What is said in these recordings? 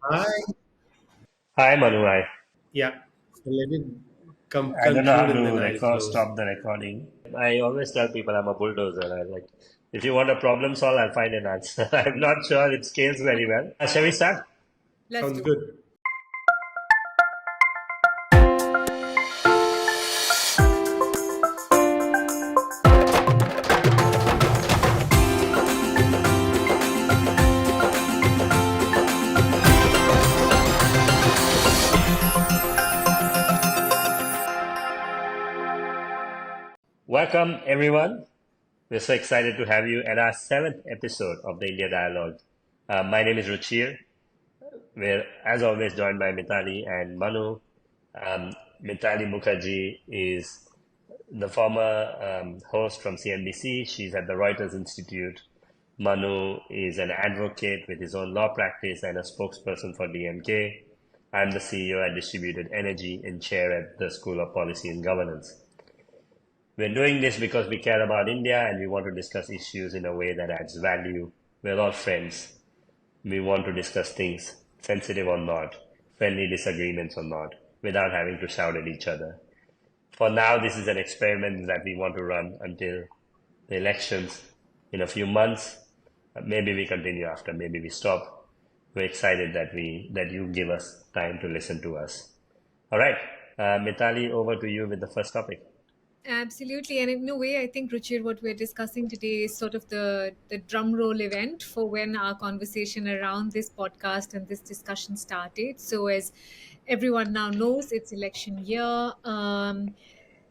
Hi. Hi, Manu. Yeah. So let it I don't know how conclude and then to I'll record, close. stop the recording. I always tell people I'm a bulldozer. I like, if you want a problem solved, I'll find an answer. I'm not sure it scales very well. Shall we start? Let's Sounds do. good. Welcome, everyone. We're so excited to have you at our seventh episode of the India Dialogue. My name is Ruchir. We're, as always, joined by Mitali and Manu. Mitali Mukherjee is the former host from CNBC. She's at the Reuters Institute. Manu is an advocate with his own law practice and a spokesperson for DMK. I'm the CEO at Distributed Energy and chair at the School of Policy and Governance. We're doing this because we care about India and we want to discuss issues in a way that adds value. We're all friends. We want to discuss things, sensitive or not, friendly disagreements or not, without having to shout at each other. For now, this is an experiment that we want to run until the elections in a few months. Maybe we continue after, maybe we stop. We're excited that you give us time to listen to us. All right, Mitali, over to you with the first topic. Absolutely. And in a way, I think, Ruchir, what we're discussing today is sort of the drum roll event for when our conversation around this podcast and this discussion started. So, as everyone now knows, it's election year.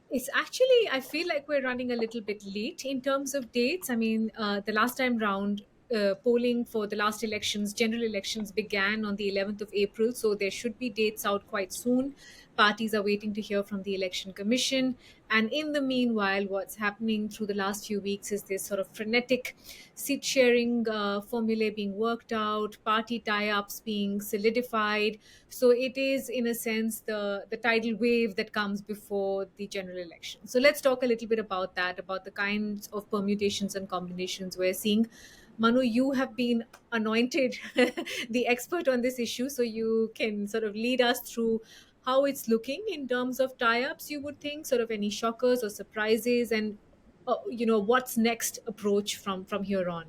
It's actually, I feel like we're running a little bit late in terms of dates. I mean, the last time round, polling for the last elections, general elections, began on the 11th of April. So there should be dates out quite soon. Parties are waiting to hear from the Election Commission. And in the meanwhile, what's happening through the last few weeks is this sort of frenetic seat sharing formulae being worked out, party tie ups being solidified. So it is, in a sense, the tidal wave that comes before the general election. So let's talk a little bit about that, about the kinds of permutations and combinations we're seeing. Manu, you have been anointed the expert on this issue, so you can sort of lead us through how it's looking in terms of tie-ups. You would think, sort of any shockers or surprises, and what's next approach from here on.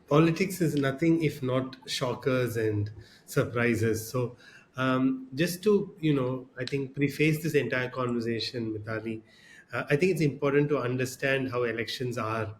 Politics is nothing if not shockers and surprises. So, just to, I think preface this entire conversation, Mitali, I think it's important to understand how elections are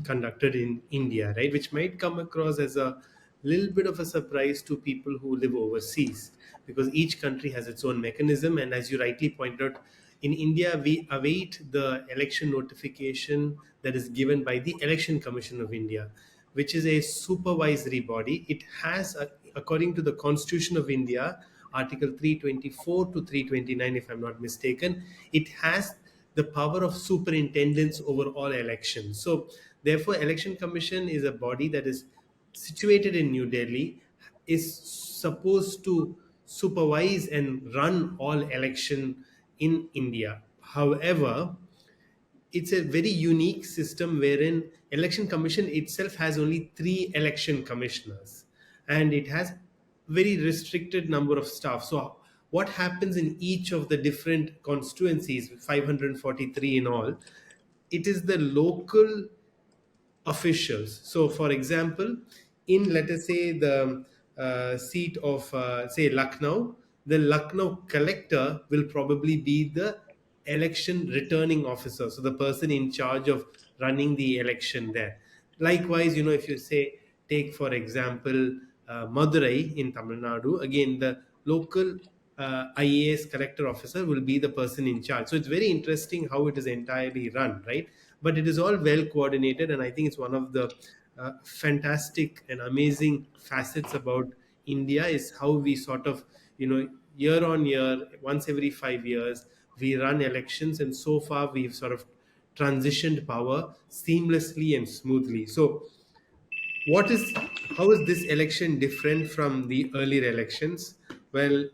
conducted in India, right? Which might come across as a little bit of a surprise to people who live overseas because each country has its own mechanism. And as you rightly pointed out, in India, we await the election notification that is given by the Election Commission of India, which is a supervisory body. It has, according to the Constitution of India, Article 324 to 329, if I'm not mistaken, it has the power of superintendence over all elections. So, therefore, Election Commission is a body that is situated in New Delhi, is supposed to supervise and run all election in India. However, it's a very unique system wherein election commission itself has only three election commissioners and it has very restricted number of staff. So what happens in each of the different constituencies, 543 in all, it is the local officials. So, for example, in let us say the seat of say Lucknow, the Lucknow collector will probably be the election returning officer, so the person in charge of running the election there. Likewise, if you say take for example Madurai in Tamil Nadu, again the local IAS collector officer will be the person in charge. So it's very interesting how it is entirely run, right? But it is all well coordinated, and I think it's one of the fantastic and amazing facets about India is how we sort of, year on year, once every 5 years, we run elections, and so far we've sort of transitioned power seamlessly and smoothly. So what is how is this election different from the earlier elections? Well,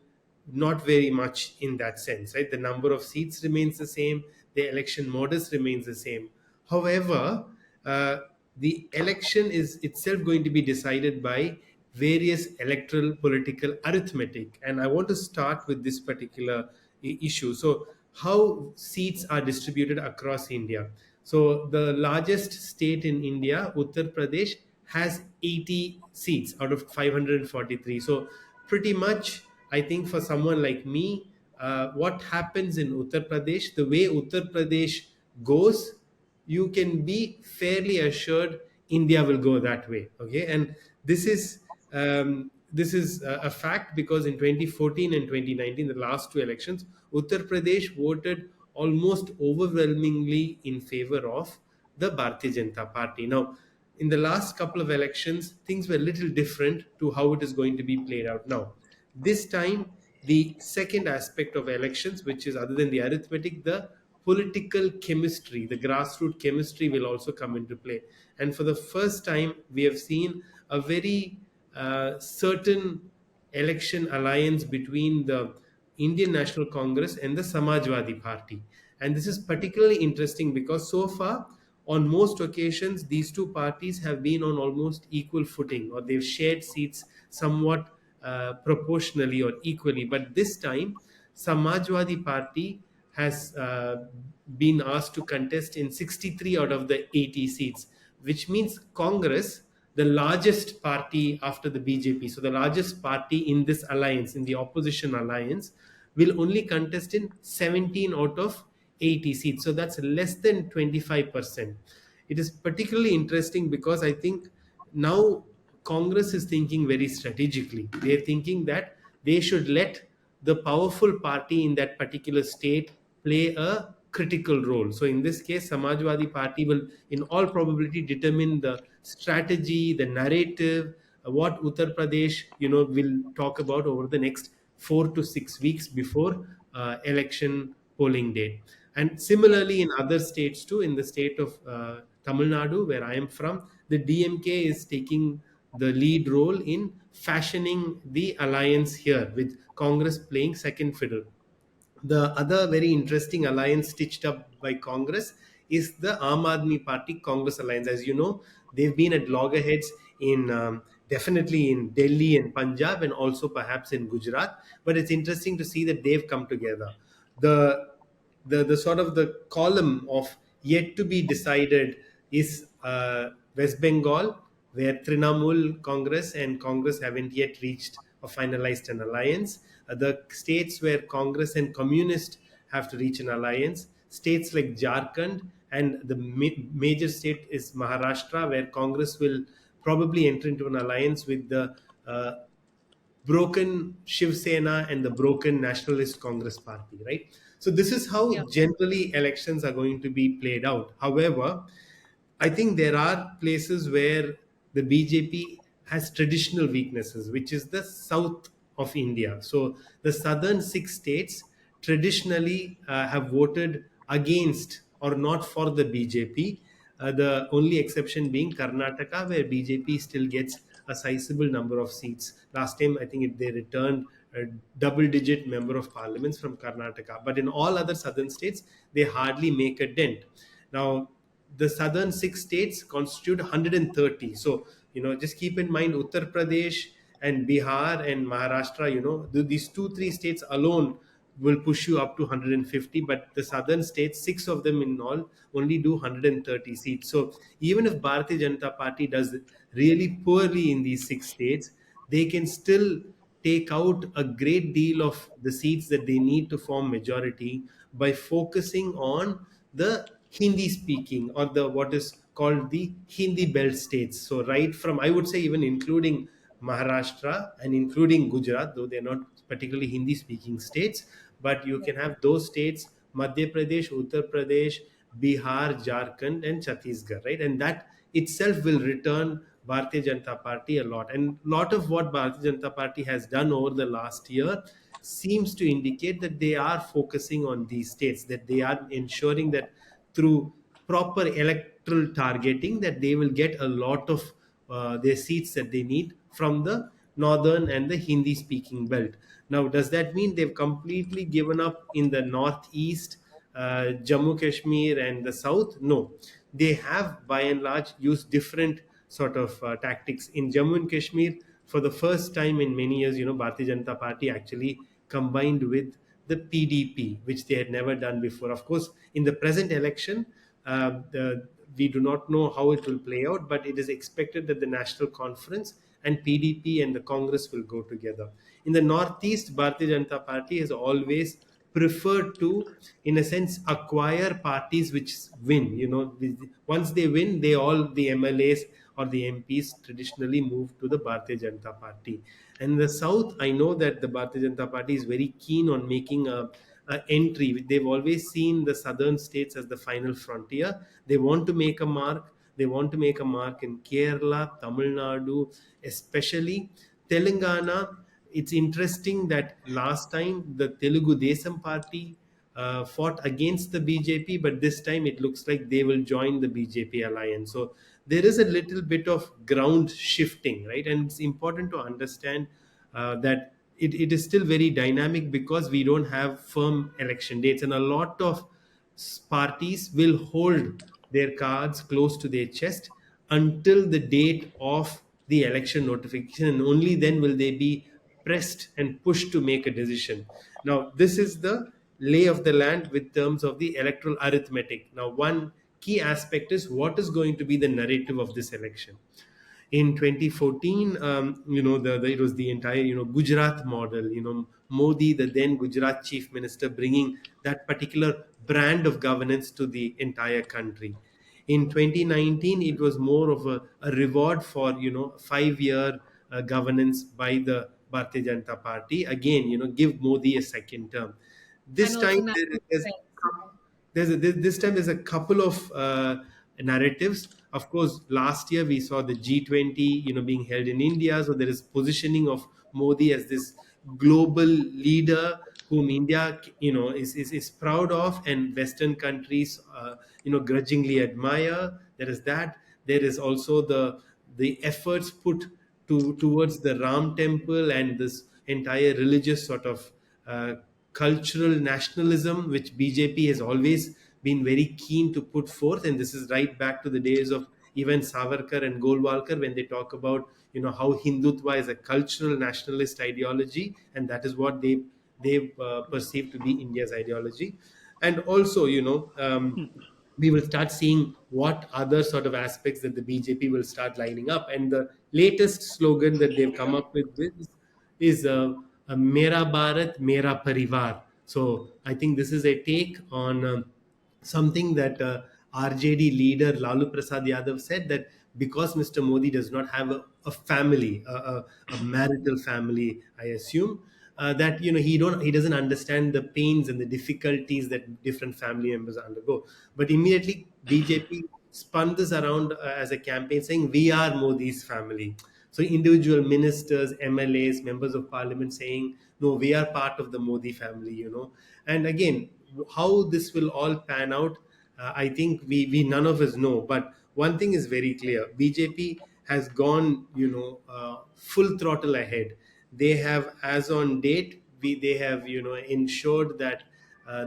not very much in that sense, right? The number of seats remains the same, the election modus remains the same. However, uh, the election is itself going to be decided by various electoral political arithmetic. And I want to start with this particular issue. So, how seats are distributed across India. So, the largest state in India, Uttar Pradesh, has 80 seats out of 543. So, pretty much, I think for someone like me, what happens in Uttar Pradesh, the way Uttar Pradesh goes, you can be fairly assured India will go that way. Okay, and this is a fact because in 2014 and 2019, the last two elections, Uttar Pradesh voted almost overwhelmingly in favor of the Bharatiya Janata Party. Now, in the last couple of elections, things were a little different to how it is going to be played out now. This time, the second aspect of elections, which is other than the arithmetic, the political chemistry, the grassroots chemistry will also come into play. And for the first time, we have seen a very certain election alliance between the Indian National Congress and the Samajwadi Party. And this is particularly interesting because so far, on most occasions, these two parties have been on almost equal footing, or they've shared seats somewhat proportionally or equally. But this time, Samajwadi Party has been asked to contest in 63 out of the 80 seats, which means Congress, the largest party after the BJP, so the largest party in this alliance, in the opposition alliance, will only contest in 17 out of 80 seats. So that's less than 25%. It is particularly interesting because I think now Congress is thinking very strategically. They're thinking that they should let the powerful party in that particular state play a critical role. So in this case, Samajwadi Party will, in all probability, determine the strategy, the narrative, what Uttar Pradesh, will talk about over the next 4 to 6 weeks before election polling date. And similarly, in other states too, in the state of Tamil Nadu, where I am from, the DMK is taking the lead role in fashioning the alliance here, with Congress playing second fiddle. The other very interesting alliance stitched up by Congress is the Aam Aadmi Party Congress alliance. As you know, they've been at loggerheads in definitely in Delhi and Punjab, and also perhaps in Gujarat. But it's interesting to see that they've come together. The the sort of the column of yet to be decided is West Bengal, where Trinamool Congress and Congress haven't yet reached or finalized an alliance. The states where Congress and Communist have to reach an alliance, states like Jharkhand, and the major state is Maharashtra, where Congress will probably enter into an alliance with the broken Shiv Sena and the broken Nationalist Congress Party, right? So this is Yeah. how generally elections are going to be played out. However, I think there are places where the BJP has traditional weaknesses, which is the south of India. So the southern six states traditionally have voted against or not for the BJP. The only exception being Karnataka, where BJP still gets a sizable number of seats. Last time, I think they returned a double-digit member of parliaments from Karnataka. But in all other southern states, they hardly make a dent. Now, the southern six states constitute 130. So, just keep in mind Uttar Pradesh and Bihar and Maharashtra, these two, three states alone will push you up to 150. But the southern states, six of them in all, only do 130 seats. So, even if Bharatiya Janata Party does really poorly in these six states, they can still take out a great deal of the seats that they need to form majority by focusing on the Hindi speaking, or the what is called the Hindi belt states. So right from, I would say, even including Maharashtra and including Gujarat, though they're not particularly Hindi speaking states, but you can have those states: Madhya Pradesh, Uttar Pradesh, Bihar, Jharkhand, and Chhattisgarh, right? And that itself will return Bharatiya Janata Party a lot. And lot of what Bharatiya Janata Party has done over the last year seems to indicate that they are focusing on these states, that they are ensuring that through proper electoral targeting, that they will get a lot of their seats that they need from the northern and the Hindi speaking belt. Now, does that mean they've completely given up in the northeast, Jammu Kashmir, and the south? No, they have by and large used different sort of tactics. In Jammu and Kashmir, for the first time in many years, Bharatiya Janata Party actually combined with the PDP, which they had never done before. Of course, in the present election, we do not know how it will play out, but it is expected that the National Conference and PDP and the Congress will go together. In the Northeast, Bharatiya Janata Party has always preferred to, in a sense, acquire parties which win. Once they win, they all the MLAs or the MPs traditionally move to the Bharatiya Janata Party. And in the South, I know that the Bharatiya Janata Party is very keen on making a entry. They've always seen the southern states as the final frontier. They want to make a mark. They want to make a mark in Kerala, Tamil Nadu, especially Telangana. It's interesting that last time the Telugu Desam party fought against the BJP, but this time it looks like they will join the BJP alliance. So there is a little bit of ground shifting, right? And it's important to understand that it is still very dynamic because we don't have firm election dates, and a lot of parties will hold their cards close to their chest until the date of the election notification, and only then will they be pressed and pushed to make a decision. Now, this is the lay of the land with terms of the electoral arithmetic. Now, one key aspect is what is going to be the narrative of this election. In 2014, it was the entire Gujarat model. Modi, the then Gujarat chief minister, bringing that particular brand of governance to the entire country. In 2019, it was more of a reward for 5-year governance by the Bharatiya Janata Party. Again, give Modi a second term. And This also time national defense. this time there's a couple of narratives. Of course, last year we saw the G20 being held in India, so there is positioning of Modi as this global leader whom India is proud of, and Western countries grudgingly admire. There is that. There is also the efforts put towards the Ram temple and this entire religious sort of uh, cultural nationalism, which BJP has always been very keen to put forth. And this is right back to the days of even Savarkar and Golwalkar, when they talk about how Hindutva is a cultural nationalist ideology, and that is what they perceive to be India's ideology. And also, we will start seeing what other sort of aspects that the BJP will start lining up. And the latest slogan that they've come up with is Mera Bharat, Mera Parivar. So I think this is a take on something that RJD leader Lalu Prasad Yadav said, that because Mr. Modi does not have a family, a marital family, I assume, that he doesn't understand the pains and the difficulties that different family members undergo. But immediately BJP spun this around as a campaign saying we are Modi's family. So individual ministers, MLAs, members of parliament saying no, we are part of the Modi family. And again, how this will all pan out, I think we none of us know. But one thing is very clear: BJP has gone full throttle ahead. They have, as on date, they have ensured that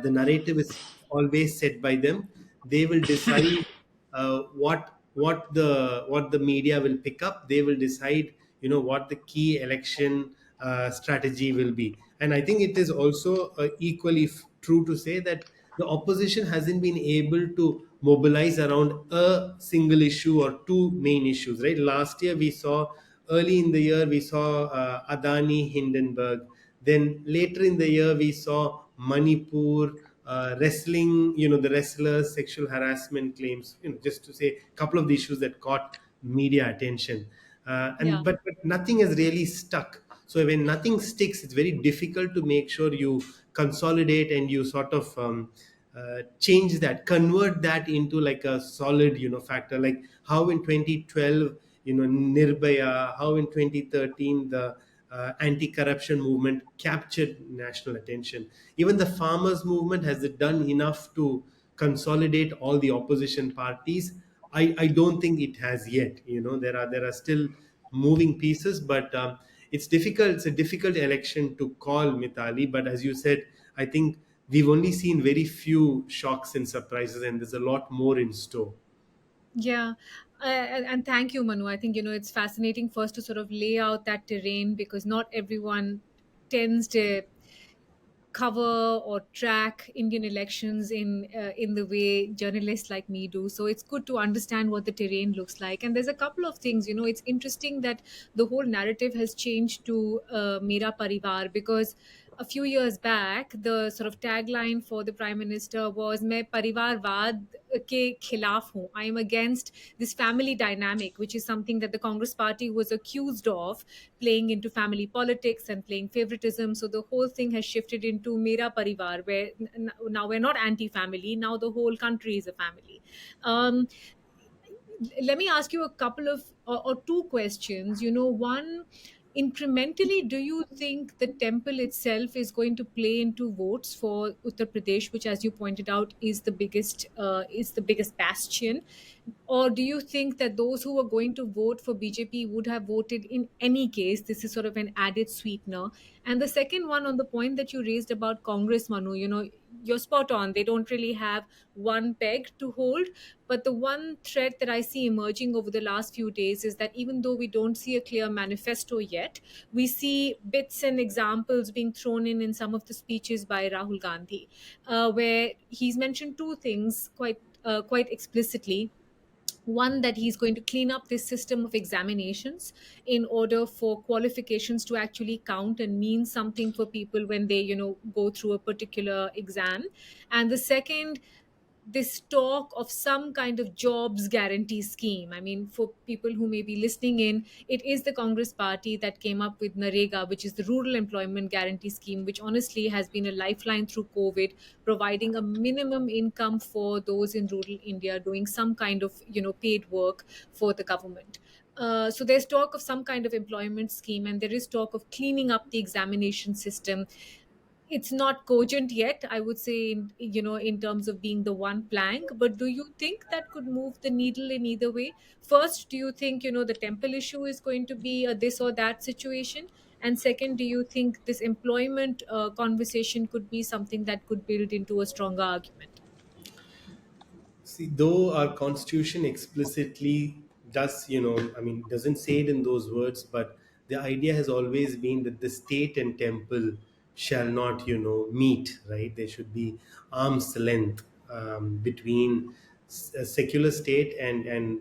the narrative is always set by them. They will decide what the media will pick up. They will decide what the key election strategy will be. And I think it is also equally true to say that the opposition hasn't been able to mobilize around a single issue or two main issues, right? Last year we saw, early in the year we saw Adani Hindenburg. Then later in the year we saw Manipur, wrestling, the wrestlers, sexual harassment claims, just to say a couple of the issues that caught media attention. Yeah. But nothing has really stuck. So when nothing sticks, it's very difficult to make sure you consolidate and you sort of change that, convert that into like a solid factor, like how in 2012 Nirbhaya, how in 2013 the anti-corruption movement captured national attention. Even the farmers movement, has it done enough to consolidate all the opposition parties? I don't think it has yet. There are still moving pieces, but it's difficult. It's a difficult election to call, Mitali. But as you said, I think we've only seen very few shocks and surprises, and there's a lot more in store. Yeah. And thank you, Manu. I think, it's fascinating first to sort of lay out that terrain, because not everyone tends to cover or track Indian elections in the way journalists like me do. So it's good to understand what the terrain looks like. And there's a couple of things. It's interesting that the whole narrative has changed to Mera Parivar, because a few years back the sort of tagline for the prime minister was "मैं परिवारवाद के खिलाफ हूँ." I am against this family dynamic, which is something that the Congress party was accused of playing into family politics and playing favoritism. So the whole thing has shifted into Mera Parivar, where now we're not anti-family. Now the whole country is a family. Um, Let me ask you a couple of or two questions. One, incrementally, do you think the temple itself is going to play into votes for Uttar Pradesh, which, as you pointed out, is the biggest bastion? Or do you think that those who were going to vote for BJP would have voted in any case? This is sort of an added sweetener. And the second one, on the point that you raised about Congress, Manu, you're spot on. They don't really have one peg to hold. But the one thread that I see emerging over the last few days is that even though we don't see a clear manifesto yet, we see bits and examples being thrown in some of the speeches by Rahul Gandhi, where he's mentioned two things quite explicitly. One, that he's going to clean up this system of examinations in order for qualifications to actually count and mean something for people when they go through a particular exam. And the second, this talk of some kind of jobs guarantee scheme. I mean, for people who may be listening in, it is the Congress party that came up with Narega, which is the rural employment guarantee scheme, which honestly has been a lifeline through COVID, providing a minimum income for those in rural India doing some kind of paid work for the government. So there's talk of some kind of employment scheme, and there is talk of cleaning up the examination system. It's not cogent yet, I would say, in terms of being the one plank. But do you think that could move the needle in either way? First, do you think the temple issue is going to be a this or that situation? And second, do you think this employment conversation could be something that could build into a stronger argument? See, though our constitution explicitly does, I mean, doesn't say it in those words, but the idea has always been that the state and temple shall not, meet, right? There should be arm's length between a secular state and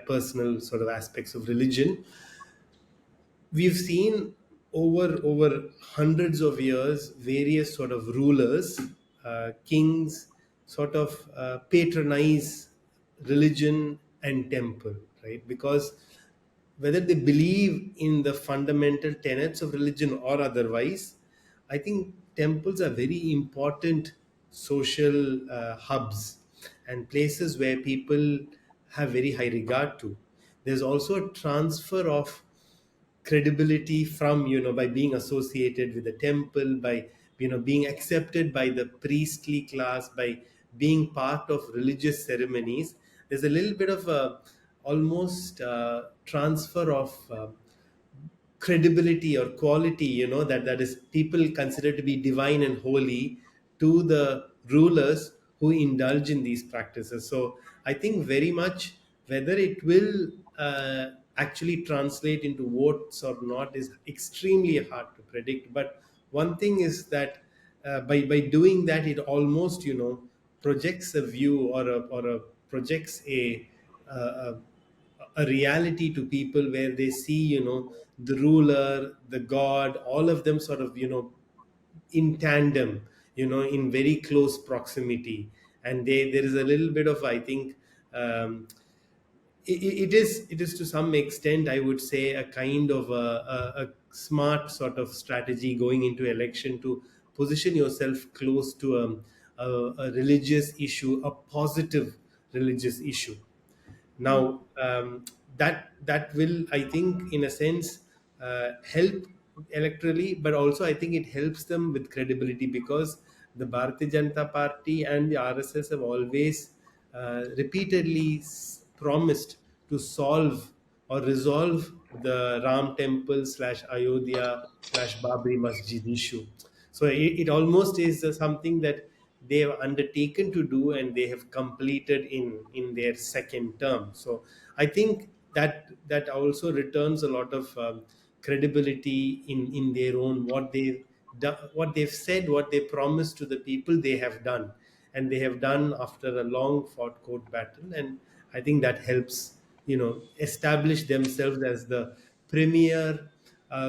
personal sort of aspects of religion. We've seen over hundreds of years various sort of rulers, kings, sort of patronize religion and temple, right? Because whether they believe in the fundamental tenets of religion or otherwise, I think temples are very important social hubs and places where people have very high regard to. There's also a transfer of credibility from, by being associated with the temple, by being accepted by the priestly class, by being part of religious ceremonies. There's a little bit of a almost transfer of credibility or quality, that is people consider to be divine and holy, to the rulers who indulge in these practices. So I think very much whether it will actually translate into votes or not is extremely hard to predict. But one thing is that by doing that, it almost projects a view, or projects a reality to people where they see, the ruler, the god, all of them sort of, in tandem, in very close proximity. And there is a little bit of, I think, it is to some extent, I would say, a kind of a smart sort of strategy going into election to position yourself close to a religious issue, a positive religious issue. Now, that will, I think, in a sense, help electorally, but also I think it helps them with credibility, because the Bharatiya Janata Party and the RSS have always repeatedly promised to solve or resolve the Ram Temple slash Ayodhya slash Babri Masjid issue. So it almost is something that they have undertaken to do and they have completed in their second term. So I think that also returns a lot of credibility in their own what they've done, what they've said, what they promised to the people, they have done, and they have done after a long fought court battle. And I think that helps, establish themselves as the premier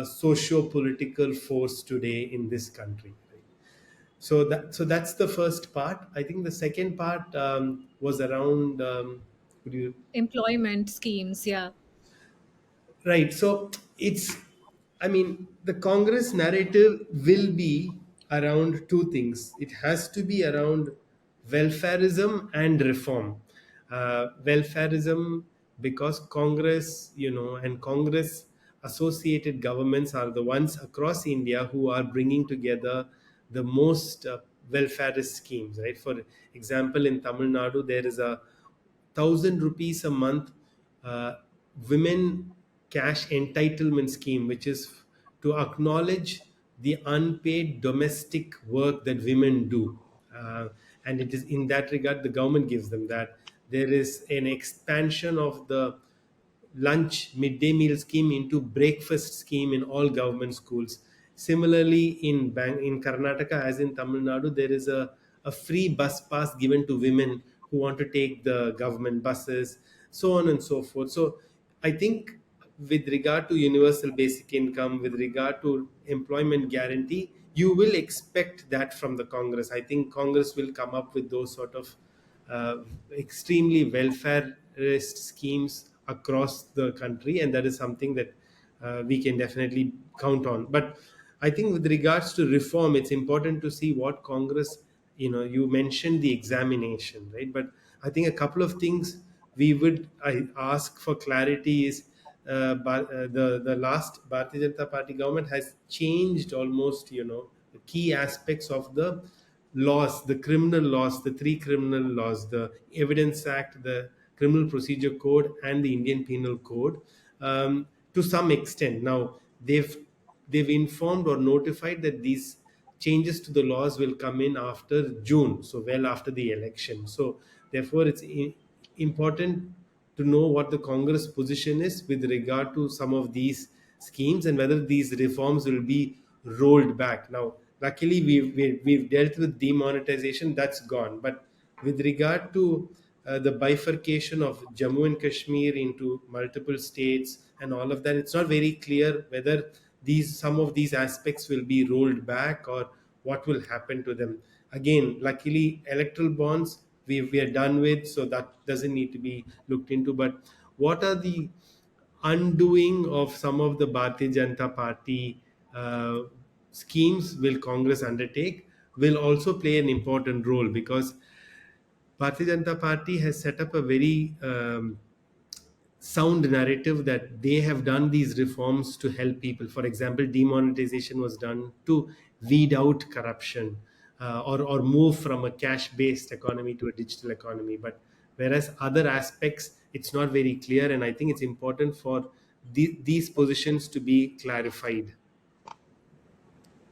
socio-political force today in this country, right? So that's the first part. I think the second part was around, could you? Employment schemes, yeah. Right. So I mean, the Congress narrative will be around two things. It has to be around welfarism and reform. Welfarism, because Congress, and Congress associated governments are the ones across India who are bringing together the most welfarist schemes, right? For example, in Tamil Nadu, there is a 1,000 rupees a month uh, women cash entitlement scheme, which is to acknowledge the unpaid domestic work that women do. And it is in that regard the government gives them that. There is an expansion of the lunch midday meal scheme into breakfast scheme in all government schools. Similarly, in Karnataka, as in Tamil Nadu, there is a free bus pass given to women who want to take the government buses, so on and so forth. So I think with regard to universal basic income, with regard to employment guarantee, you will expect that from the Congress. I think Congress will come up with those sort of uh, extremely welfareist schemes across the country, and that is something that we can definitely count on. But I think with regards to reform, it's important to see what Congress, you mentioned the examination, right? But I think a couple of things we would I ask for clarity is, the last Bharatiya Janata Party government has changed almost, the key aspects of the laws, the criminal laws, the three criminal laws, the Evidence Act, the Criminal Procedure Code, and the Indian Penal Code, to some extent. Now they've informed or notified that these changes to the laws will come in after June, so well after the election. So therefore, it's important to know what the Congress position is with regard to some of these schemes and whether these reforms will be rolled back. Now, luckily, we've dealt with demonetization, that's gone. But with regard to the bifurcation of Jammu and Kashmir into multiple states and all of that, it's not very clear whether some of these aspects will be rolled back or what will happen to them. Again, luckily, electoral bonds we are done with, so that doesn't need to be looked into. But what are the undoing of some of the Bharatiya Janata Party schemes will Congress undertake will also play an important role, because Bharatiya Janata Party has set up a very sound narrative that they have done these reforms to help people. For example, demonetization was done to weed out corruption, or move from a cash based economy to a digital economy. But whereas other aspects, it's not very clear, and I think it's important for these positions to be clarified.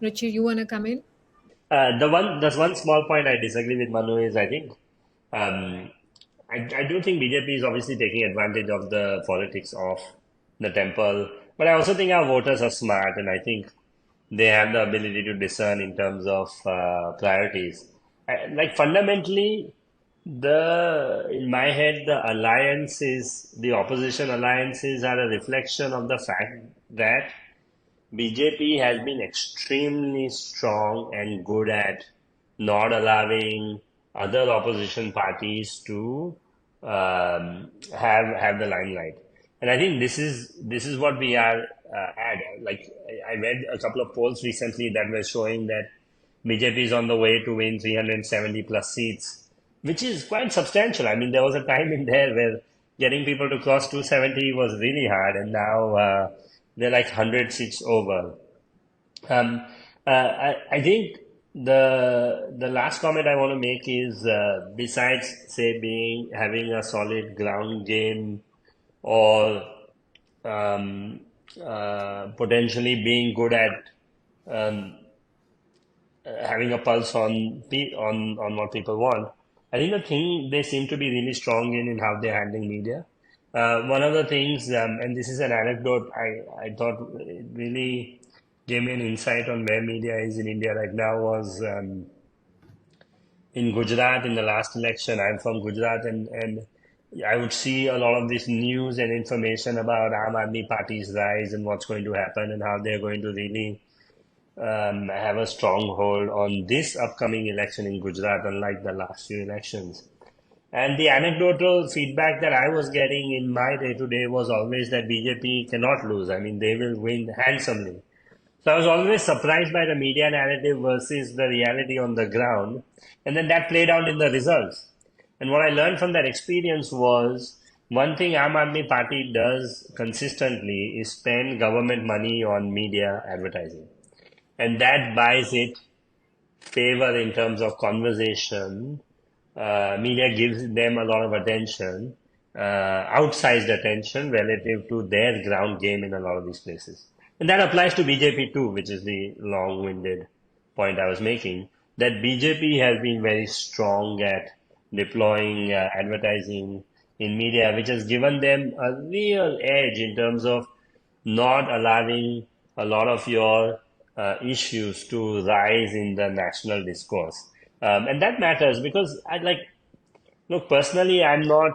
Ruchir, you want to come in? There's one small point I disagree with Manu is I think um, I do think BJP is obviously taking advantage of the politics of the temple, but I also think our voters are smart, and I think they have the ability to discern in terms of priorities. Like fundamentally, in my head, the opposition alliances are a reflection of the fact that BJP has been extremely strong and good at not allowing other opposition parties to have the limelight, and I think this is what we are at. Like I read a couple of polls recently that were showing that BJP is on the way to win 370 plus seats, which is quite substantial. I mean, there was a time in there where getting people to cross 270 was really hard, and now they're like 100 seats over. I think the last comment I want to make is besides say being having a solid ground game or potentially being good at um, having a pulse on what people want. I think the thing they seem to be really strong in how they're handling media. One of the things, and this is an anecdote, I thought it really gave me an insight on where media is in India right now was in Gujarat in the last election. I'm from Gujarat, and I would see a lot of this news and information about Aam Aadmi Party's rise and what's going to happen and how they're going to really have a stronghold on this upcoming election in Gujarat, unlike the last few elections. And the anecdotal feedback that I was getting in my day to day was always that BJP cannot lose. I mean, they will win handsomely. So I was always surprised by the media narrative versus the reality on the ground. And then that played out in the results. And what I learned from that experience was one thing Aam Aadmi Party does consistently is spend government money on media advertising. And that buys it favor in terms of conversation. Media gives them a lot of attention, outsized attention relative to their ground game in a lot of these places. And that applies to BJP too, which is the long-winded point I was making, that BJP has been very strong at deploying advertising in media, which has given them a real edge in terms of not allowing a lot of your issues to rise in the national discourse. And that matters because look, personally, I'm not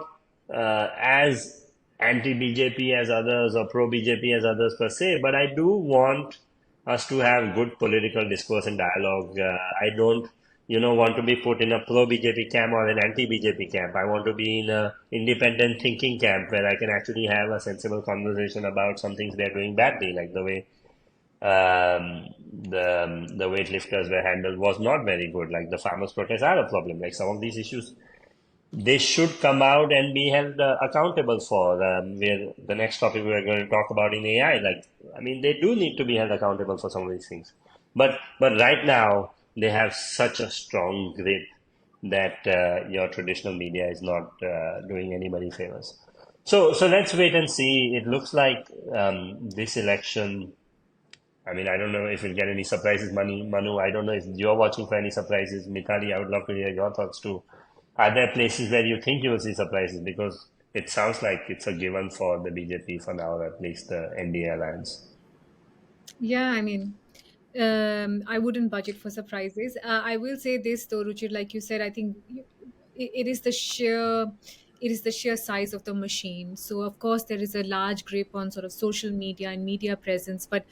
as anti-BJP as others or pro-BJP as others per se, but I do want us to have good political discourse and dialogue. I don't, want to be put in a pro-BJP camp or an anti-BJP camp. I want to be in a independent thinking camp where I can actually have a sensible conversation about some things they're doing badly, like the way the weightlifters were handled was not very good. Like the farmers' protests are a problem. Like some of these issues, they should come out and be held accountable for. Where the next topic we're going to talk about in AI, they do need to be held accountable for some of these things. But right now they have such a strong grip that your traditional media is not doing anybody favors. So let's wait and see. It looks like this election. I don't know if we'll get any surprises, Manu. I don't know if you're watching for any surprises. Mitali, I would love to hear your thoughts too. Are there places where you think you will see surprises? Because it sounds like it's a given for the BJP for now, or at least the NDA alliance. Yeah, I wouldn't budget for surprises. I will say this though, Ruchir, like you said, I think it is the sheer size of the machine. So of course there is a large grip on sort of social media and media presence, but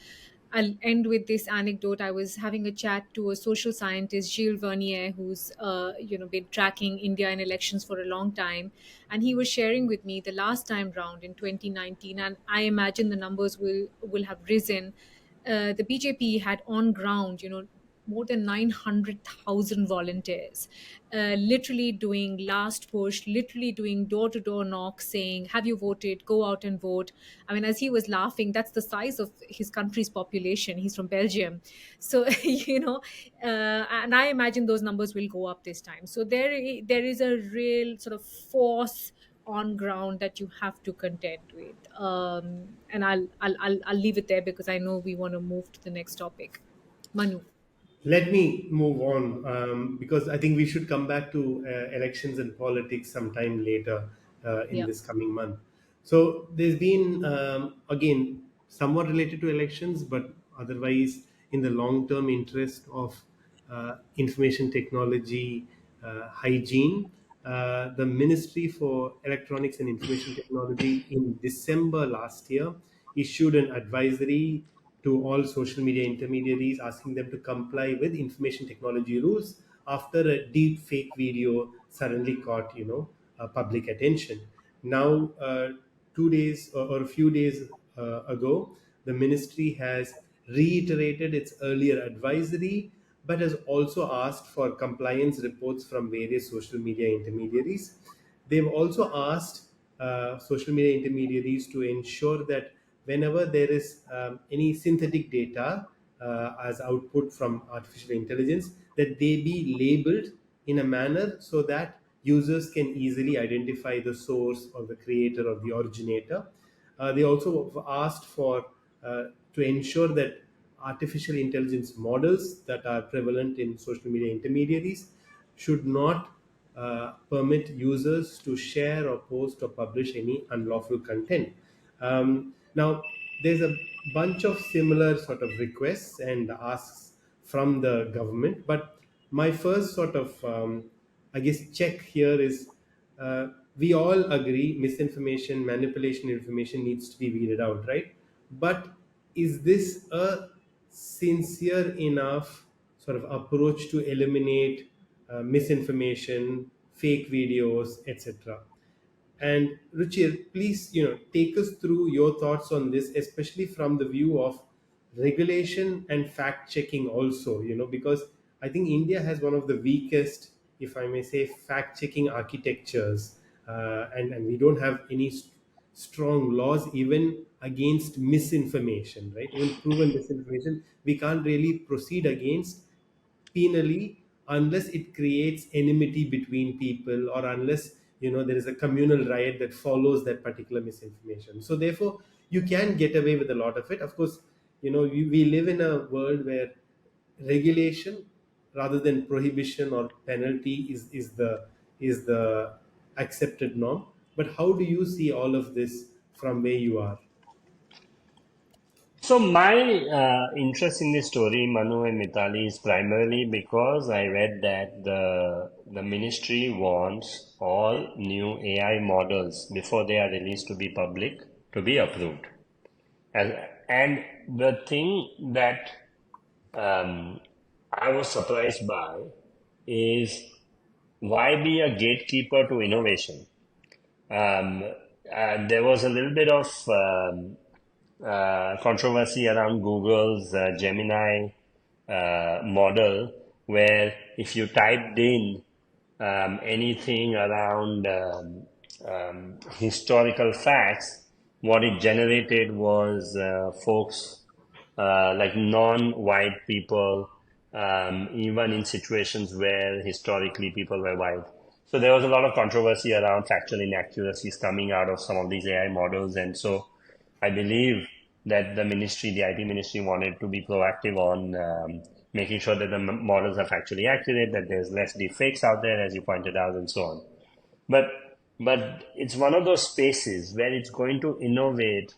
I'll end with this anecdote. I was having a chat to a social scientist, Gilles Vernier, who's been tracking India in elections for a long time, and he was sharing with me the last time round in 2019, and I imagine the numbers will have risen. The BJP had on ground, more than 900,000 volunteers, literally doing last push, literally doing door to door knock, saying, "Have you voted? Go out and vote." I mean, as he was laughing, that's the size of his country's population. He's from Belgium. So, and I imagine those numbers will go up this time. So there is a real sort of force on ground that you have to contend with. And I'll leave it there because I know we want to move to the next topic. Manu. Let me move on because I think we should come back to elections and politics sometime later in Yeah. this coming month. So there's been, again, somewhat related to elections, but otherwise in the long term interest of information technology hygiene. The Ministry for Electronics and Information Technology in December last year issued an advisory to all social media intermediaries asking them to comply with information technology rules after a deep fake video suddenly caught public attention. Now 2 days or a few days ago, the ministry has reiterated its earlier advisory but has also asked for compliance reports from various social media intermediaries. They've also asked social media intermediaries to ensure that whenever there is any synthetic data as output from artificial intelligence, that they be labeled in a manner so that users can easily identify the source or the creator or the originator. They also asked for to ensure that artificial intelligence models that are prevalent in social media intermediaries should not permit users to share or post or publish any unlawful content. Now, there's a bunch of similar sort of requests and asks from the government, but my first sort of, I guess, check here is we all agree misinformation, manipulation information needs to be weeded out, right? But is this a sincere enough sort of approach to eliminate misinformation, fake videos, etc.? And Ruchir, please, take us through your thoughts on this, especially from the view of regulation and fact checking also, because I think India has one of the weakest, if I may say, fact checking architectures. And we don't have any strong laws even against misinformation, right? Even proven misinformation, we can't really proceed against penally unless it creates enmity between people, or unless there is a communal riot that follows that particular misinformation. So therefore you can get away with a lot of it. Of course, we live in a world where regulation rather than prohibition or penalty is the accepted norm. But how do you see all of this from where you are? So my interest in this story, Manu and Mitali, is primarily because I read that the ministry wants all new AI models before they are released to be public to be approved. And, and the thing that I was surprised by is, why be a gatekeeper to innovation? Um, there was a little bit of controversy around Google's Gemini model, where if you typed in anything around historical facts, what it generated was folks like non-white people, even in situations where historically people were white. So there was a lot of controversy around factual inaccuracies coming out of some of these AI models. And so I believe that the ministry, the IT ministry, wanted to be proactive on making sure that the models are factually accurate, that there's less deepfakes out there, as you pointed out, and so on. But but it's one of those spaces where it's going to innovate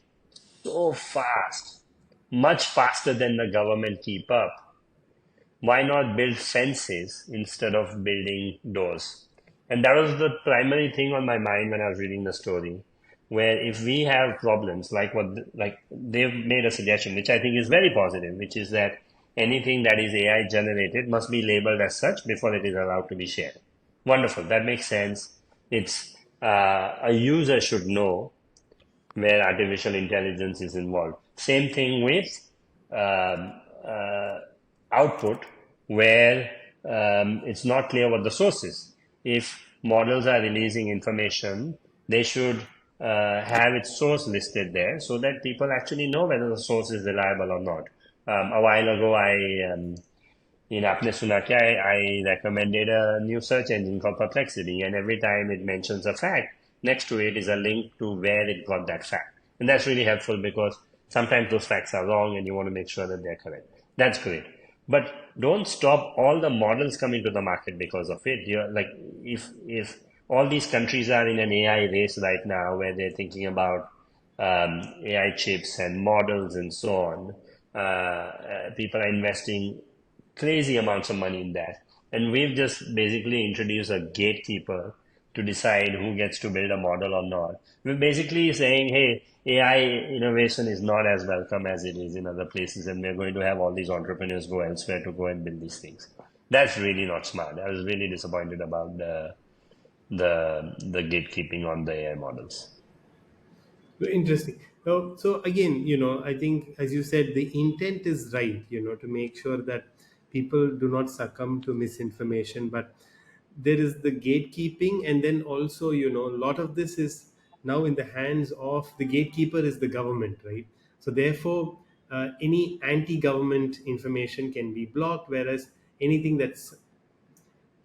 so fast, much faster than the government keep up. Why not build fences instead of building doors? And that was the primary thing on my mind when I was reading the story. Where if we have problems like they've made a suggestion, which I think is very positive, which is that anything that is AI generated must be labeled as such before it is allowed to be shared. Wonderful, that makes sense. It's a user should know where artificial intelligence is involved. Same thing with um, uh, output, where it's not clear what the source is. If models are releasing information, they should have its source listed there so that people actually know whether the source is reliable or not. A while ago, in Apne Sunaa Kya, I recommended a new search engine called Perplexity, and every time it mentions a fact, next to it is a link to where it got that fact. And that's really helpful because sometimes those facts are wrong and you want to make sure that they're correct. That's great. But don't stop all the models coming to the market because of it. You're like, if all these countries are in an AI race right now where they're thinking about AI chips and models and so on, people are investing crazy amounts of money in that. And we've just basically introduced a gatekeeper to decide who gets to build a model or not. We're basically saying, hey, AI innovation is not as welcome as it is in other places, and we're going to have all these entrepreneurs go elsewhere to go and build these things. That's really not smart. I was really disappointed about the gatekeeping on the AI models. Interesting. So again, I think, as you said, the intent is right, to make sure that people do not succumb to misinformation. But there is the gatekeeping, and then also, a lot of this is now in the hands of the gatekeeper is the government, right? So therefore, any anti-government information can be blocked, whereas anything that's,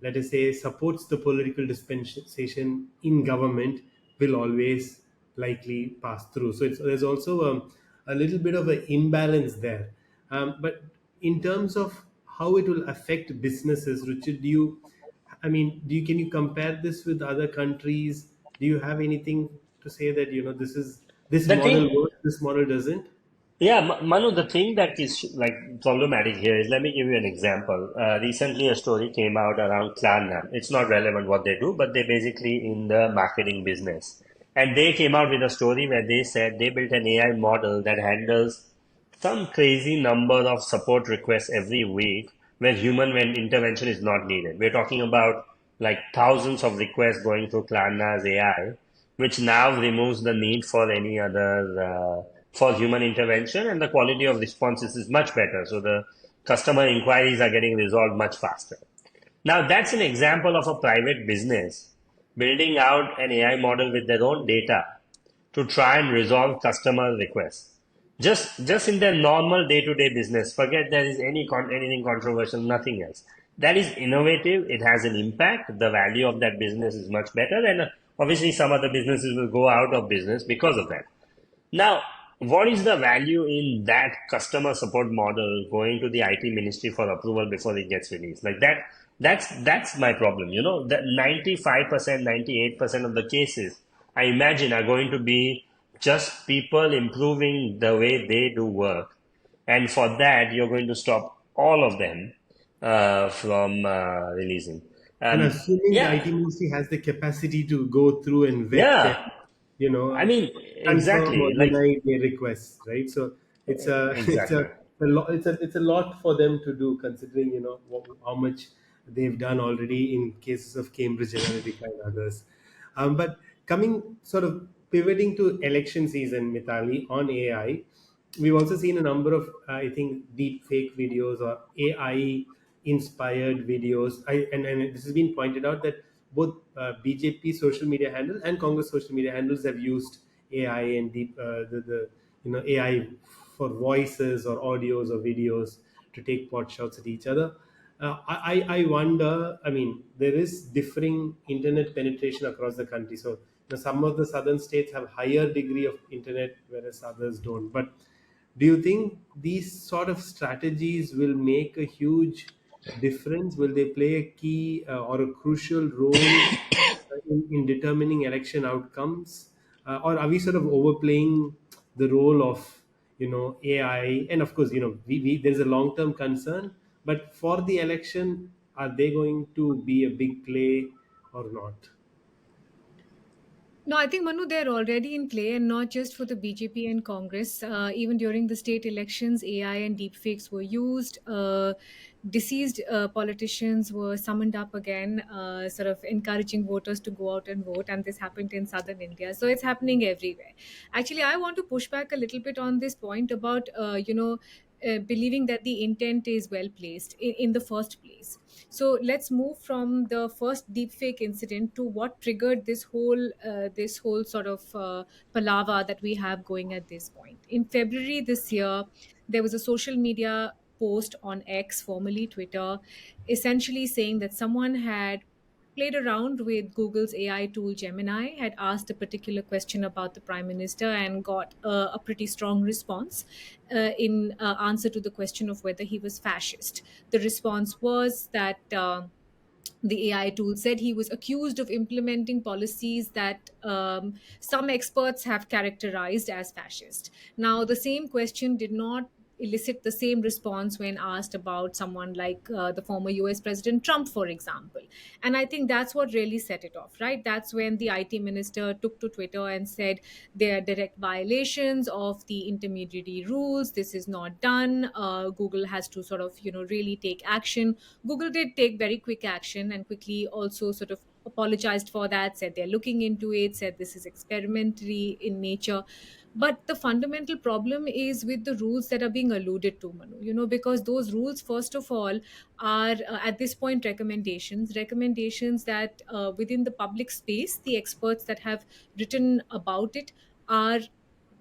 let us say, supports the political dispensation in government will always likely pass through. So there's also a little bit of an imbalance there. But in terms of how it will affect businesses, Richard, can you compare this with other countries? Do you have anything to say that this The model thing, works, this model doesn't? yeah, Manu, the thing that is like problematic here is, let me give you an example. Recently, a story came out around Klarna. It's not relevant what they do, but they basically in the marketing business. And they came out with a story where they said they built an AI model that handles some crazy number of support requests every week where human when intervention is not needed. We're talking about like thousands of requests going through Klarna's AI, which now removes the need for any other for human intervention, and the quality of responses is much better. So the customer inquiries are getting resolved much faster. Now that's an example of a private business building out an AI model with their own data to try and resolve customer requests. Just in their normal day-to-day business, forget there is anything controversial, nothing else. That is innovative. It has an impact. The value of that business is much better, and obviously some other businesses will go out of business because of that. Now, what is the value in that customer support model going to the IT ministry for approval before it gets released? Like that, that's my problem. You know, that 95%, 98% of the cases I imagine are going to be just people improving the way they do work. And for that, you're going to stop all of them from releasing. And assuming the Yeah, IT ministry has the capacity to go through and vet and, yeah. you know, I mean, confirm or exactly. Like, deny their requests, right? So it's a exactly. it's a lot for them to do, considering how much they've done already in cases of Cambridge Analytica and others. But coming sort of pivoting to election season, Mitali, on AI, we've also seen a number of I think deep fake videos or AI inspired videos. And this has been pointed out that both BJP social media handles and Congress social media handles have used AI and the AI for voices or audios or videos to take pot shots at each other. I wonder. I mean, there is differing internet penetration across the country. So some of the southern states have higher degree of internet, whereas others don't. But do you think these sort of strategies will make a huge difference? Will they play a key or a crucial role in determining election outcomes, or are we sort of overplaying the role of AI? And of course, there's a long-term concern, but for the election, are they going to be a big play or not? No, I think Manu, they're already in play, and not just for the BJP and Congress. Even during the state elections, AI and deepfakes were used. Deceased politicians were summoned up again, sort of encouraging voters to go out and vote. And this happened in southern India, so it's happening everywhere. Actually, I want to push back a little bit on this point about believing that the intent is well placed in the first place. So let's move from the first deepfake incident to what triggered this whole sort of palaver that we have going at this point. In February this year, there was a social media post on X, formerly Twitter, essentially saying that someone had played around with Google's AI tool Gemini, had asked a particular question about the prime minister and got a pretty strong response in answer to the question of whether he was fascist. The response was that. The AI tool said he was accused of implementing policies that some experts have characterized as fascist. Now, the same question did not elicit the same response when asked about someone like the former US President Trump, for example. And I think that's what really set it off, right? That's when the IT minister took to Twitter and said there are direct violations of the intermediary rules. This is not done. Google has to sort of, really take action. Google did take very quick action and quickly also sort of apologized for that, said they're looking into it, said this is experimentary in nature. But the fundamental problem is with the rules that are being alluded to, Manu, because those rules, first of all, are at this point recommendations that within the public space, the experts that have written about it are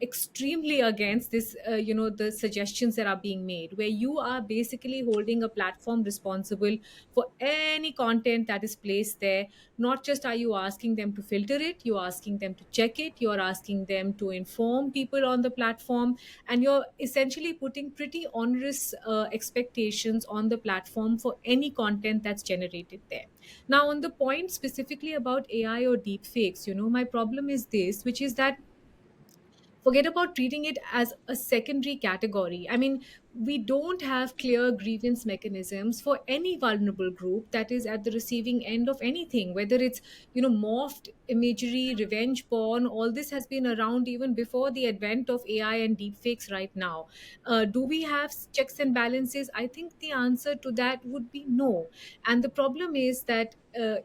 extremely against this, the suggestions that are being made, where you are basically holding a platform responsible for any content that is placed there. Not just are you asking them to filter it, you're asking them to check it, you're asking them to inform people on the platform, and you're essentially putting pretty onerous expectations on the platform for any content that's generated there. Now, on the point specifically about AI or deepfakes, my problem is this, which is that forget about treating it as a secondary category. I mean, we don't have clear grievance mechanisms for any vulnerable group that is at the receiving end of anything, whether it's, morphed imagery, revenge porn. All this has been around even before the advent of AI and deepfakes right now. Do we have checks and balances? I think the answer to that would be no. And the problem is that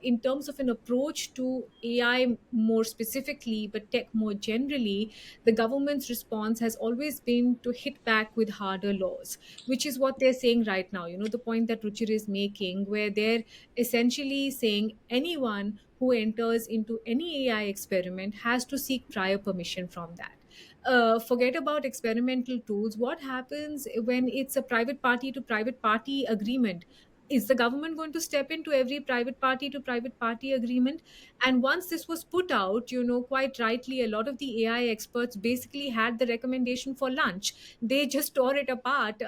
in terms of an approach to AI more specifically, but tech more generally, the government's response has always been to hit back with harder laws, which is what they're saying right now. The point that Ruchir is making, where they're essentially saying anyone who enters into any AI experiment has to seek prior permission from that. Forget about experimental tools. What happens when it's a private party to private party agreement? Is the government going to step into every private party to private party agreement? And once this was put out, quite rightly, a lot of the AI experts basically had the recommendation for lunch. They just tore it apart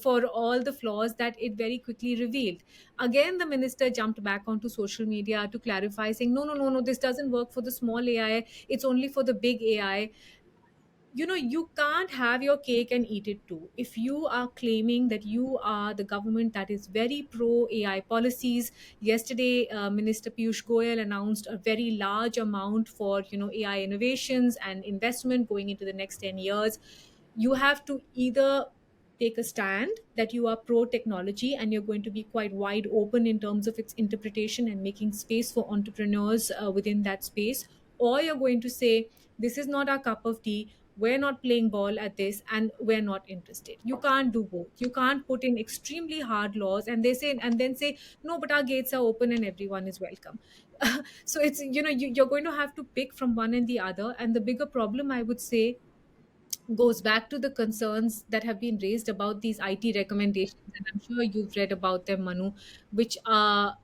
for all the flaws that it very quickly revealed. Again, the minister jumped back onto social media to clarify, saying, no, no, no, no, this doesn't work for the small AI. It's only for the big AI. You can't have your cake and eat it too. If you are claiming that you are the government that is very pro AI policies, yesterday Minister Piyush Goyal announced a very large amount for AI innovations and investment going into the next 10 years. You have to either take a stand that you are pro technology and you're going to be quite wide open in terms of its interpretation and making space for entrepreneurs within that space, or you're going to say this is not our cup of tea, we're not playing ball at this, and we're not interested. You can't do both. You can't put in extremely hard laws and they say and then say no, but our gates are open and everyone is welcome. So it's, you're going to have to pick from one and the other. And the bigger problem, I would say, goes back to the concerns that have been raised about these IT recommendations, and I'm sure you've read about them, Manu, which are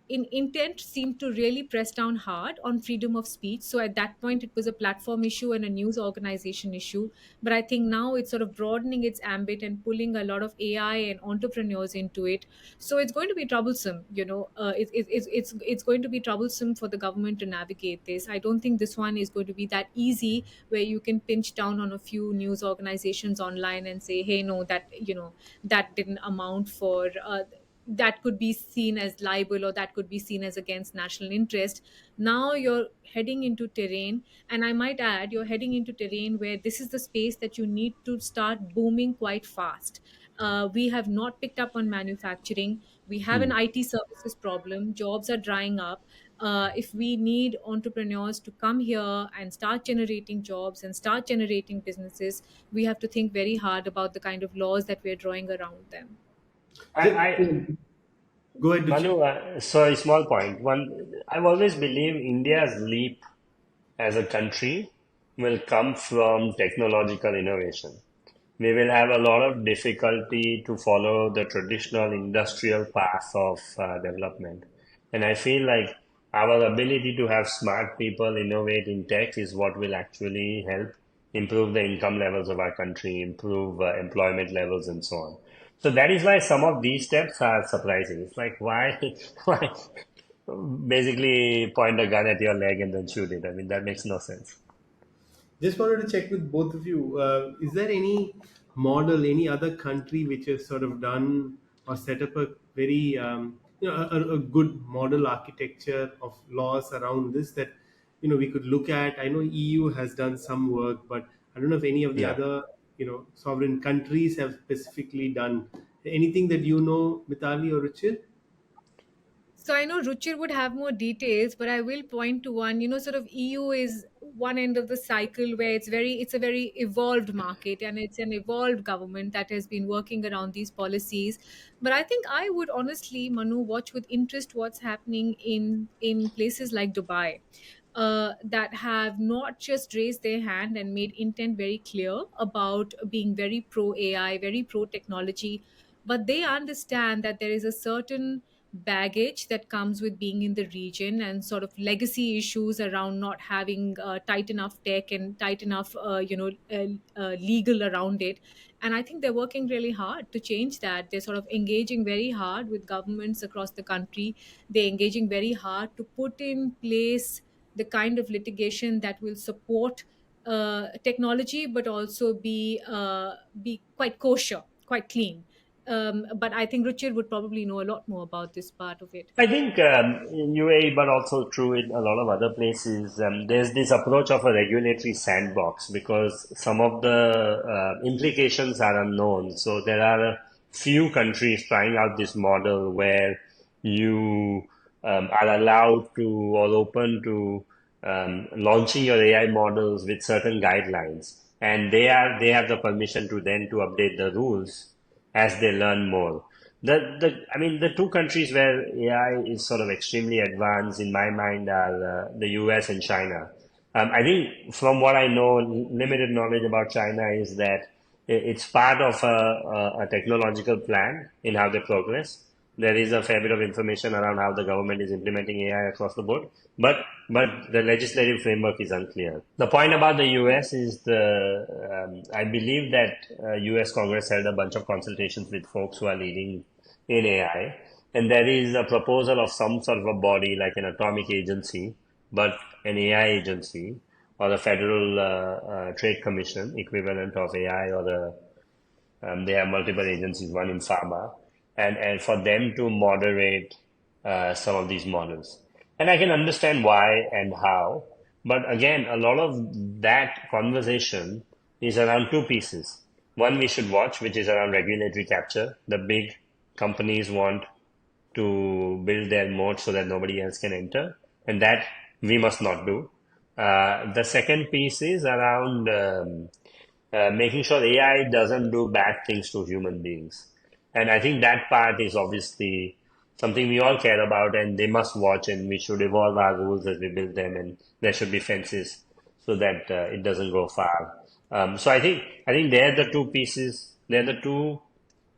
in intent seemed to really press down hard on freedom of speech. So at that point, it was a platform issue and a news organization issue. But I think now it's sort of broadening its ambit and pulling a lot of AI and entrepreneurs into it. So it's going to be troublesome. It's going to be troublesome for the government to navigate this. I don't think this one is going to be that easy, where you can pinch down on a few news organizations online and say, hey, no, that didn't amount for. That could be seen as libel, or that could be seen as against national interest. Now you're heading into terrain, and I might add, you're heading into terrain where this is the space that you need to start booming quite fast. We have not picked up on manufacturing. We have an IT services problem. Jobs are drying up. If we need entrepreneurs to come here and start generating jobs and start generating businesses, we have to think very hard about the kind of laws that we're drawing around them. I Go ahead, Ruchir. Manu, sorry, small point. One, I've always believed India's leap as a country will come from technological innovation. We will have a lot of difficulty to follow the traditional industrial path of development. And I feel like our ability to have smart people innovate in tech is what will actually help improve the income levels of our country, improve employment levels, and so on. So that is why some of these steps are surprising. It's like, why, why basically point a gun at your leg and then shoot it? I mean, that makes no sense. Just wanted to check with both of you. Is there any model, any other country which has sort of done or set up a very, a good model architecture of laws around this that, we could look at? I know EU has done some work, but I don't know if any of the Yeah. other, sovereign countries have specifically done anything that Mitali or Richard? So I know Ruchir would have more details, but I will point to one. Sort of EU is one end of the cycle where it's a very evolved market, and it's an evolved government that has been working around these policies. But I think I would honestly, Manu, watch with interest what's happening in places like Dubai. that have not just raised their hand and made intent very clear about being very pro AI, very pro technology, but they understand that there is a certain baggage that comes with being in the region and sort of legacy issues around not having tight enough tech and tight enough legal around it. And I think they're working really hard to change that. They're sort of engaging very hard with governments across the country. They're engaging very hard to put in place the kind of litigation that will support technology, but also be quite kosher, quite clean. But I think Ruchir would probably know a lot more about this part of it. I think in UAE, but also true in a lot of other places, there's this approach of a regulatory sandbox because some of the implications are unknown. So there are a few countries trying out this model where you are allowed to or open to launching your AI models with certain guidelines, and they have the permission to then to update the rules as they learn more. I mean, the two countries where AI is sort of extremely advanced in my mind are the US and China. I think from what I know, limited knowledge about China is that it's part of a technological plan in how they progress. There is a fair bit of information around how the government is implementing AI across the board, but the legislative framework is unclear. The point about the US is I believe that US Congress held a bunch of consultations with folks who are leading in AI, and there is a proposal of some sort of a body like an atomic agency, but an AI agency or a federal trade commission equivalent of AI or they have multiple agencies, one in pharma, and for them to moderate some of these models. And I can understand why and how, but again, a lot of that conversation is around two pieces. One we should watch, which is around regulatory capture. The big companies want to build their moat so that nobody else can enter, and that we must not do. The second piece is around making sure AI doesn't do bad things to human beings. And I think that part is obviously something we all care about, and they must watch, and we should evolve our rules as we build them, and there should be fences so that it doesn't go far. So I think they're the two pieces. They're the two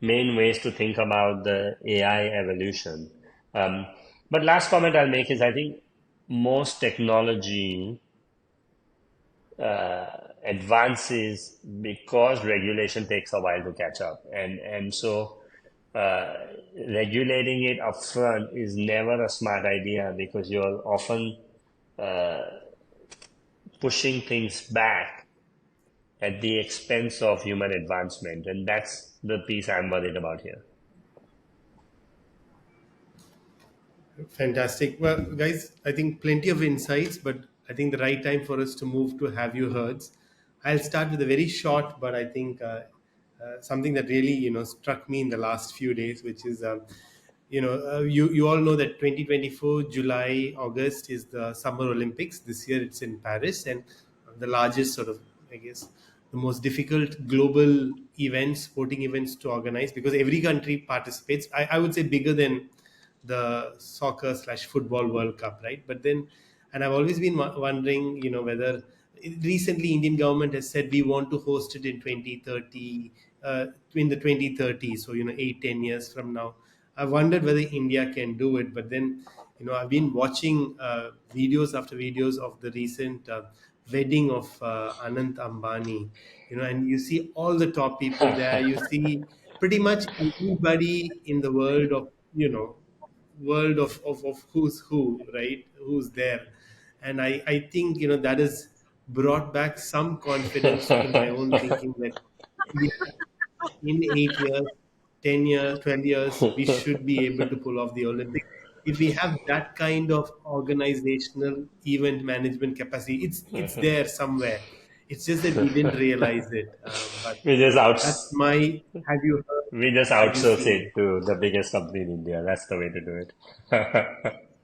main ways to think about the AI evolution. But last comment I'll make is I think most technology advances because regulation takes a while to catch up, and so regulating it upfront is never a smart idea because you're often pushing things back at the expense of human advancement, and that's the piece I'm worried about here. Fantastic. Well, guys, I think plenty of insights, but I think the right time for us to move to have you heards. I'll start with a very short, but I think something that really struck me in the last few days, which is you all know that 2024 July August is the Summer Olympics. This year it's in Paris, and the largest sort of, I guess, the most difficult global events, sporting events to organize because every country participates. I would say bigger than the soccer slash football World Cup, right? But then, and I've always been wondering, whether recently Indian government has said we want to host it in 2030, in the 2030s, so 8-10 years from now. I wondered whether India can do it, but then I've been watching videos after videos of the recent wedding of Anant Ambani, and you see all the top people there. You see pretty much everybody in the world of who's who, right? Who's there. And I think, that has brought back some confidence in my own thinking that in 8 years, 10 years, 12 years, we should be able to pull off the Olympics. If we have that kind of organizational event management capacity, it's there somewhere. It's just that we didn't realize it. But We just that's outs my have you heard, we just have you outsource seen? it to the biggest company in India. That's the way to do it.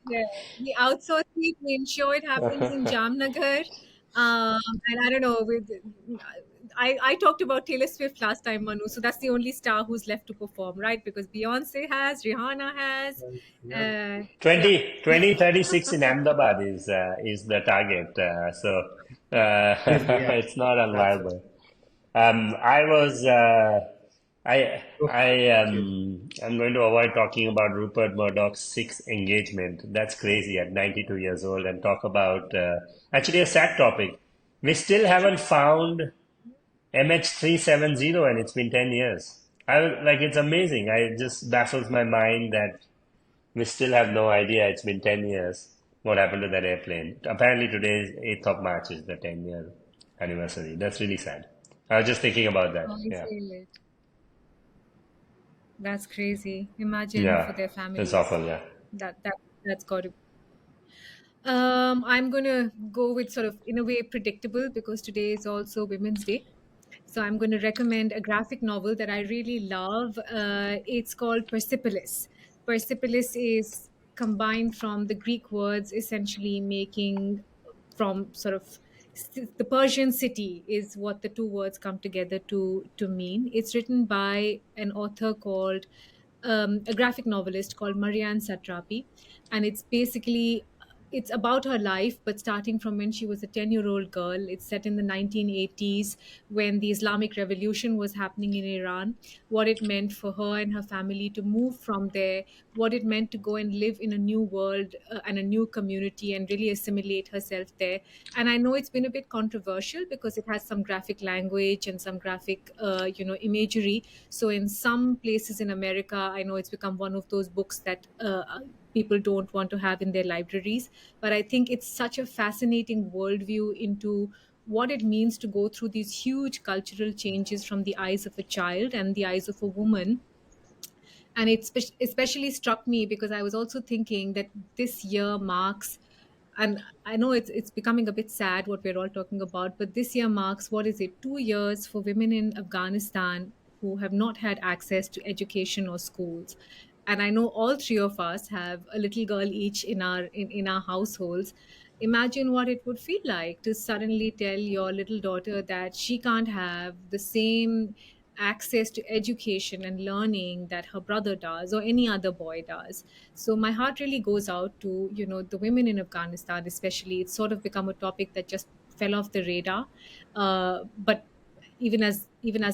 Yeah, we outsource it. We ensure it happens in Jamnagar. And I don't know, I talked about Taylor Swift last time, Manu. So that's the only star who's left to perform, right? Because Beyonce has, Rihanna has. Yeah. Yeah. 2036 in Ahmedabad is the target. Yeah. It's not That's it. unviable. I was Okay. I'm going to avoid talking about Rupert Murdoch's sixth engagement. That's crazy at 92 years old, and talk about actually a sad topic. We still haven't found MH370, and it's been 10 years. Like, it's amazing. It just baffles my mind that we still have no idea. It's been 10 years. What happened to that airplane? Apparently, today is 8th of March is the 10-year anniversary. That's really sad. I was just thinking about that. Oh, I Yeah. feel it. That's crazy. Imagine for Yeah. their It's families. awful. Yeah. That's got to. I'm gonna go with sort of in a way predictable because today is also Women's Day. So I'm going to recommend a graphic novel that I really love. It's called Persepolis. Persepolis is combined from the Greek words, essentially making from sort of the Persian city is what the two words come together to mean. It's written by an author called a graphic novelist called Marianne Satrapi, and it's basically it's about her life, but starting from when she was a 10-year-old girl. It's set in the 1980s when the Islamic Revolution was happening in Iran, what it meant for her and her family to move from there, what it meant to go and live in a new world and a new community and really assimilate herself there. And I know it's been a bit controversial because it has some graphic language and some graphic, imagery. So in some places in America, I know it's become one of those books that people don't want to have in their libraries. But I think it's such a fascinating worldview into what it means to go through these huge cultural changes from the eyes of a child and the eyes of a woman. And it especially struck me because I was also thinking that this year marks, and I know it's becoming a bit sad what we're all talking about, but this year marks, what is it, 2 years for women in Afghanistan who have not had access to education or schools. And I know all three of us have a little girl each in our households. Imagine what it would feel like to suddenly tell your little daughter that she can't have the same access to education and learning that her brother does or any other boy does. So my heart really goes out to the women in Afghanistan, especially. It's sort of become a topic that just fell off the radar, but even as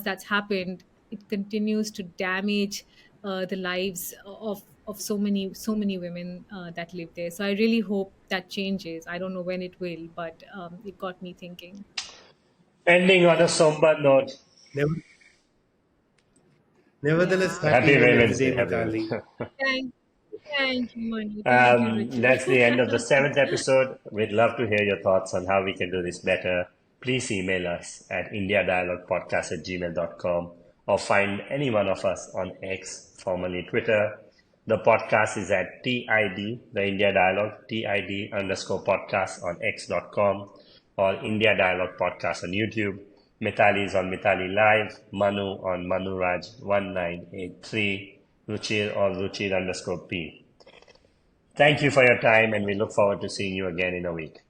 that's happened, it continues to damage the lives of so many women that live there. So I really hope that changes. I don't know when it will, but it got me thinking. Ending on a somber note. Never, Nevertheless, Yeah. happy Happy Women's Women's Day, Day. Happy Women's Mitali. Thank, thank you, Manu. Thank you, Ruchir. That's the end of the seventh episode. We'd love to hear your thoughts on how we can do this better. Please email us at indiadialoguepodcast@gmail.com or find any one of us on X, formerly Twitter. The podcast is at TID, the India Dialogue, TID_podcast on X.com, or India Dialogue Podcast on YouTube. Mitali is on Mitali Live, Manu on Manuraj1983, Ruchir on Ruchir_P. Thank you for your time, and we look forward to seeing you again in a week.